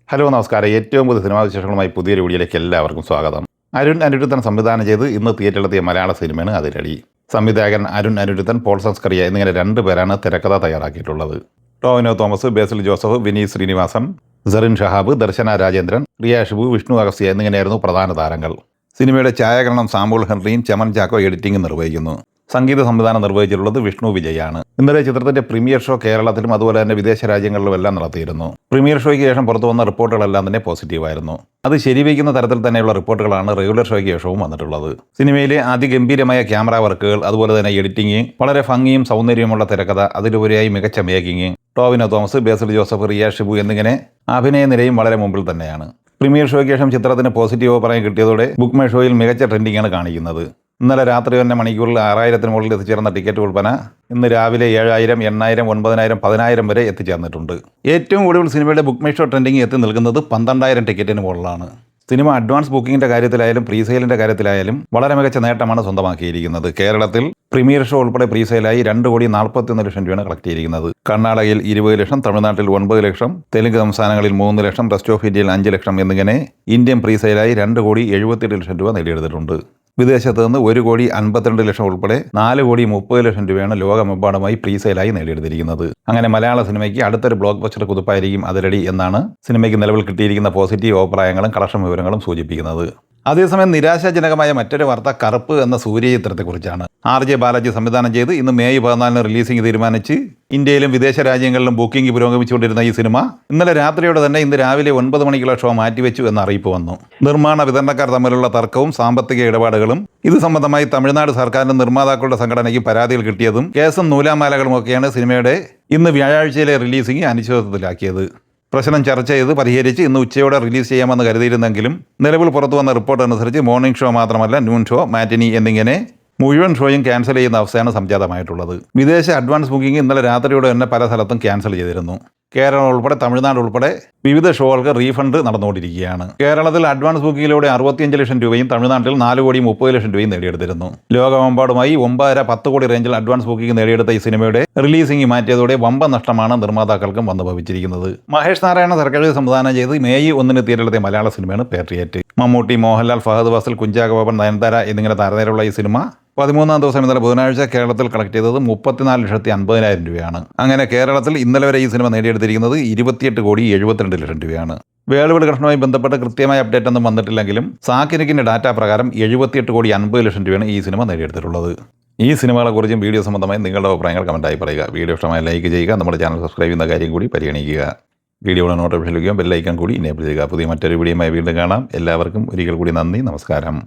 Hello നമസ്കാരം. ഏറ്റവും പുതിയ സിനിമാ വിശേഷങ്ങളുമായി പുതിയൊരു വീഡിയോയിലേക്ക് എല്ലാവർക്കും സ്വാഗതം. അരുൺ അനിരുദ്ധൻ സംവിധാനം ചെയ്ത് ഇന്ന് തിയേറ്ററിലെത്തിയ മലയാള സിനിമയാണ് അതിരടി. സംവിധായകൻ അരുൺ അനിരുദ്ധൻ, പോൾ സംസ്കറിയ എന്നിങ്ങനെ 2 പേരാണ് തിരക്കഥ തയ്യാറാക്കിയിട്ടുള്ളത്. ടോവിനോ തോമസ്, ബേസിൽ ജോസഫ്, വിനീത് ശ്രീനിവാസൻ, സെറിൻ ഷഹാബ്, ദർശന രാജേന്ദ്രൻ, റിയ ഷിബു, വിഷ്ണു അഗസ്ത്യ എന്നിങ്ങനെയായിരുന്നു പ്രധാന താരങ്ങൾ. സിനിമയുടെ ഛായാഗ്രഹണം സാമുൽ ഹെൻറിയും ചെമൻ ചാക്കോ എഡിറ്റിംഗ് നിർവഹിക്കുന്നു. സംഗീത സംവിധാനം നിർവഹിച്ചിട്ടുള്ളത് വിഷ്ണു വിജയാണ്. ഇന്നലെ ചിത്രത്തിന്റെ പ്രീമിയർ ഷോ കേരളത്തിലും അതുപോലെ തന്നെ വിദേശ രാജ്യങ്ങളിലുമെല്ലാം നടത്തിയിരുന്നു. പ്രീമിയർ ഷോയ്ക്ക് ശേഷം പുറത്തു വന്ന റിപ്പോർട്ടുകളെല്ലാം തന്നെ പോസിറ്റീവായിരുന്നു. അത് ശരിവയ്ക്കുന്ന തരത്തിൽ തന്നെയുള്ള റിപ്പോർട്ടുകളാണ് റെഗുലർ ഷോയ്ക്ക് ശേഷവും വന്നിട്ടുള്ളത്. സിനിമയിലെ അതിഗംഭീരമായ ക്യാമറ വർക്കുകൾ, അതുപോലെ തന്നെ എഡിറ്റിംഗ്, വളരെ ഭംഗിയും സൗന്ദര്യമുള്ള തിരക്കഥ, അതിലുപരിയായി മികച്ച മേക്കിംഗ്, ടോവിനോ തോമസ്, ബേസിൽ ജോസഫ്, റിയ ഷിബു എന്നിങ്ങനെ അഭിനയ നിരയും വളരെ മുമ്പിൽ തന്നെയാണ്. പ്രീമിയർ ഷോയ്ക്ക് ശേഷം ചിത്രത്തിന് പോസിറ്റീവ് അഭിപ്രായം കിട്ടിയതോടെ ബുക്ക് മൈ ഷോയിൽ മികച്ച ട്രെൻഡിംഗാണ് കാണിക്കുന്നത്. ഇന്നലെ രാത്രി തന്നെ മണിക്കൂറിൽ 6000-ന് മുകളിൽ എത്തിച്ചേർന്ന ടിക്കറ്റ് വിൽപ്പന ഇന്ന് രാവിലെ 7000, 8000, 9000, 10000 വരെ എത്തിച്ചേർന്നിട്ടുണ്ട്. ഏറ്റവും കൂടുതൽ സിനിമയുടെ ബുക്ക് മൈ ഷോ ട്രെൻഡിംഗ് എത്തി നിൽക്കുന്നത് 12000 ടിക്കറ്റിന് മുകളിലാണ്. സിനിമ അഡ്വാൻസ് ബുക്കിങ്ങിൻ്റെ കാര്യത്തിലായാലും പ്രീസെയിലിൻ്റെ കാര്യത്തിലായാലും വളരെ മികച്ച നേട്ടമാണ് സ്വന്തമാക്കിയിരിക്കുന്നത്. കേരളത്തിൽ പ്രീമിയർ ഷോ ഉൾപ്പെടെ പ്രീസെയിലായി 2,41 ലക്ഷം രൂപയാണ് കളക്ട് ചെയ്തിരിക്കുന്നത്. കർണാടകയിൽ 20 ലക്ഷം, തമിഴ്നാട്ടിൽ 9 ലക്ഷം, തെലുങ്ക് സംസ്ഥാനങ്ങളിൽ 3 ലക്ഷം, റെസ്റ്റ് ഓഫ് ഇന്ത്യയിൽ 5 ലക്ഷം എന്നിങ്ങനെ ഇന്ത്യൻ പ്രീസെയിലായി 2,78 ലക്ഷം രൂപ നേടിയെടുത്തിട്ടുണ്ട്. വിദേശത്ത് നിന്ന് 1,52 ലക്ഷം ഉൾപ്പെടെ 4,30 ലക്ഷം രൂപയാണ് ലോകമെമ്പാടുമായി പ്രീസെയിലായി നേടിയെടുത്തിരിക്കുന്നത്. അങ്ങനെ മലയാള സിനിമയ്ക്ക് അടുത്തൊരു ബ്ലോക്ക് ബസ്റ്റർ കുതിപ്പായിരിക്കും അതിരടി എന്നാണ് സിനിമയ്ക്ക് നിലവിൽ കിട്ടിയിരിക്കുന്ന പോസിറ്റീവ് അഭിപ്രായങ്ങളും കളക്ഷൻ വിവരങ്ങളും സൂചിപ്പിക്കുന്നത്. അതേസമയം നിരാശാജനകമായ മറ്റൊരു വാർത്ത കറുപ്പ് എന്ന സൂര്യ ചിത്രത്തെക്കുറിച്ചാണ്. RJ ബാലാജി സംവിധാനം ചെയ്ത് ഇന്ന് മെയ് 14 റിലീസിംഗ് തീരുമാനിച്ച് ഇന്ത്യയിലും വിദേശ രാജ്യങ്ങളിലും ബുക്കിംഗ് പുരോഗമിച്ചുകൊണ്ടിരുന്ന ഈ സിനിമ ഇന്നലെ രാത്രിയോടെ തന്നെ ഇന്ന് രാവിലെ 9 മണിക്കുള്ള ഷോ മാറ്റിവെച്ചു എന്ന അറിയിപ്പ് വന്നു. നിർമ്മാണ വിതരണക്കാർ തമ്മിലുള്ള തർക്കവും സാമ്പത്തിക ഇടപാടുകളും ഇത് സംബന്ധമായി തമിഴ്നാട് സർക്കാരിനും നിർമ്മാതാക്കളുടെ സംഘടനയ്ക്കും പരാതികൾ കിട്ടിയതും കേസും നൂലാമാലകളുമൊക്കെയാണ് സിനിമയുടെ ഇന്ന് വ്യാഴാഴ്ചയിലെ റിലീസിംഗ് അനിശ്ചിതത്വത്തിലാക്കിയത്. പ്രശ്നം ചർച്ച ചെയ്ത് പരിഹരിച്ച് ഇന്ന് ഉച്ചയോടെ റിലീസ് ചെയ്യാമെന്ന് കരുതിയിരുന്നെങ്കിലും നിലവിൽ പുറത്തു വന്ന റിപ്പോർട്ട് അനുസരിച്ച് മോർണിംഗ് ഷോ മാത്രമല്ല നൂൺ ഷോ, മാറ്റിനി എന്നിങ്ങനെ മുഴുവൻ ഷോയും ക്യാൻസൽ ചെയ്യുന്ന അവസ്ഥയാണ് സംജാതമായിട്ടുള്ളത്. വിദേശ അഡ്വാൻസ് ബുക്കിംഗ് ഇന്നലെ രാത്രിയോടെ തന്നെ പല സ്ഥലത്തും ക്യാൻസൽ ചെയ്തിരുന്നു. കേരളം ഉൾപ്പെടെ തമിഴ്നാട് ഉൾപ്പെടെ വിവിധ ഷോകൾക്ക് റീഫണ്ട് നടന്നുകൊണ്ടിരിക്കുകയാണ്. കേരളത്തിൽ അഡ്വാൻസ് ബുക്കിങ്ങിലൂടെ 65 ലക്ഷം രൂപയും തമിഴ്നാട്ടിൽ 4,30 ലക്ഷം രൂപയും നേടിയെടുത്തിരുന്നു. ലോകമെമ്പാടുമായി 9.5 കോടി റേഞ്ചിൽ അഡ്വാൻസ് ബുക്കിംഗ് നേടിയെടുത്ത ഈ സിനിമയുടെ റിലീസിംഗ് മാറ്റിയതോടെ വമ്പൻ നഷ്ടമാണ് നിർമ്മാതാക്കൾക്കും വന്നു ഭവിച്ചിരിക്കുന്നത്. മഹേഷ് നാരായണ സർക്കാർ സംവിധാനം ചെയ്ത് മെയ് 1 തിയേറ്ററിലെത്തിയ മലയാള സിനിമയാണ് പേട്രിയറ്റ്. മമ്മൂട്ടി, മോഹൻലാൽ, ഫഹദ് ഫാസിൽ, കുഞ്ചാക്കോ ബോബൻ, നയൻതാര എന്നിങ്ങനെ താരനിരയുള്ള ഈ സിനിമ 13-ാം ദിവസം ഇന്നലെ ബുധനാഴ്ച കേരളത്തിൽ കളക്ട് ചെയ്തത് 34,50,000 രൂപയാണ്. അങ്ങനെ കേരളത്തിൽ ഇന്നലെ വരെ ഈ സിനിമ നേടിയെടുത്തിരിക്കുന്നത് 28,72 ലക്ഷം രൂപയാണ്. വേൾഡ് കണക്ഷനുമായി ബന്ധപ്പെട്ട് കൃത്യമായ അപ്ഡേറ്റ് ഒന്നും വന്നിട്ടില്ലെങ്കിലും സാക്കിനിക്കിൻ്റെ ഡാറ്റ പ്രകാരം 78,50 ലക്ഷം രൂപയാണ് ഈ സിനിമ നേടിയെടുത്തിട്ടുള്ളത്. ഈ സിനിമകളെക്കുറിച്ചും വീഡിയോ സംബന്ധമായി നിങ്ങളുടെ അഭിപ്രായങ്ങൾ കമൻറ്റായി പറയുക. വീഡിയോ ഇഷ്ടമായി ലൈക്ക് ചെയ്യുക. നമ്മുടെ ചാനൽ സബ്സ്ക്രൈബ് ചെയ്യുന്ന കാര്യം കൂടി പരിഗണിക്കുക. വീഡിയോയുടെ നോട്ടിഫിക്കേഷൻ ലഭിക്കുക, ബെല്ലൈക്കൺ കൂടി എനേബിൾ ചെയ്യുക. പുതിയ മറ്റൊരു വീഡിയോയുമായി വീണ്ടും കാണാം. എല്ലാവർക്കും ഒരിക്കൽ കൂടി നന്ദി, നമസ്കാരം.